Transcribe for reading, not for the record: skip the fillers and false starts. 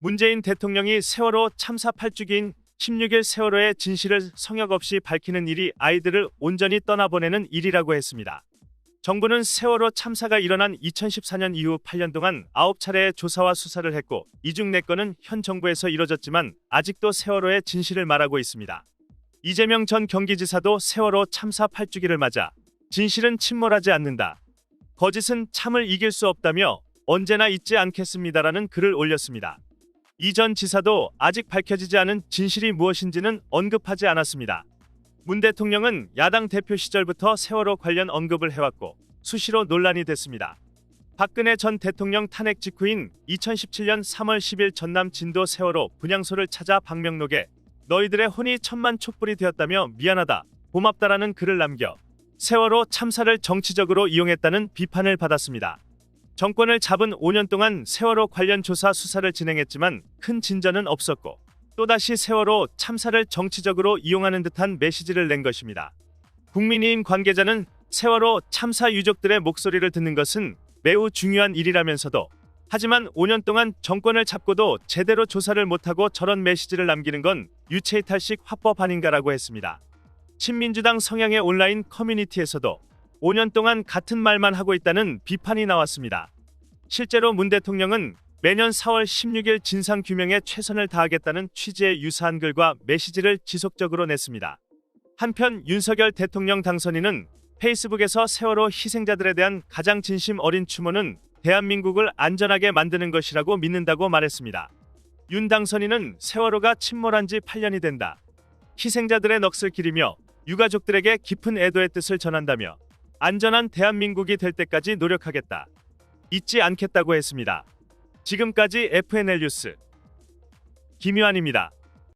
문재인 대통령이 세월호 참사 8주기인 16일 세월호의 진실을 성역 없이 밝히는 일이 아이들을 온전히 떠나보내는 일이라고 했습니다. 정부는 세월호 참사가 일어난 2014년 이후 8년 동안 9차례의 조사와 수사를 했고 이 중 4건은 현 정부에서 이뤄졌지만 아직도 세월호의 진실을 말하고 있습니다. 이재명 전 경기지사도 세월호 참사 8주기를 맞아 진실은 침몰하지 않는다. 거짓은 참을 이길 수 없다며 언제나 잊지 않겠습니다라는 글을 올렸습니다. 이 전 지사도 아직 밝혀지지 않은 진실이 무엇인지는 언급하지 않았습니다. 문 대통령은 야당 대표 시절부터 세월호 관련 언급을 해왔고 수시로 논란이 됐습니다. 박근혜 전 대통령 탄핵 직후인 2017년 3월 10일 전남 진도 세월호 분향소를 찾아 방명록에 너희들의 혼이 천만 촛불이 되었다며 미안하다, 고맙다라는 글을 남겨 세월호 참사를 정치적으로 이용했다는 비판을 받았습니다. 정권을 잡은 5년 동안 세월호 관련 조사 수사를 진행했지만 큰 진전은 없었고 또다시 세월호 참사를 정치적으로 이용하는 듯한 메시지를 낸 것입니다. 국민의힘 관계자는 세월호 참사 유족들의 목소리를 듣는 것은 매우 중요한 일이라면서도 하지만 5년 동안 정권을 잡고도 제대로 조사를 못하고 저런 메시지를 남기는 건 유체이탈식 화법 아닌가라고 했습니다. 친민주당 성향의 온라인 커뮤니티에서도 5년 동안 같은 말만 하고 있다는 비판이 나왔습니다. 실제로 문 대통령은 매년 4월 16일 진상규명에 최선을 다하겠다는 취지의 유사한 글과 메시지를 지속적으로 냈습니다. 한편 윤석열 대통령 당선인은 페이스북에서 세월호 희생자들에 대한 가장 진심 어린 추모는 대한민국을 안전하게 만드는 것이라고 믿는다고 말했습니다. 윤 당선인은 세월호가 침몰한 지 8년이 된다. 희생자들의 넋을 기리며 유가족들에게 깊은 애도의 뜻을 전한다며 안전한 대한민국이 될 때까지 노력하겠다. 잊지 않겠다고 했습니다. 지금까지 FNL 뉴스 김유한입니다.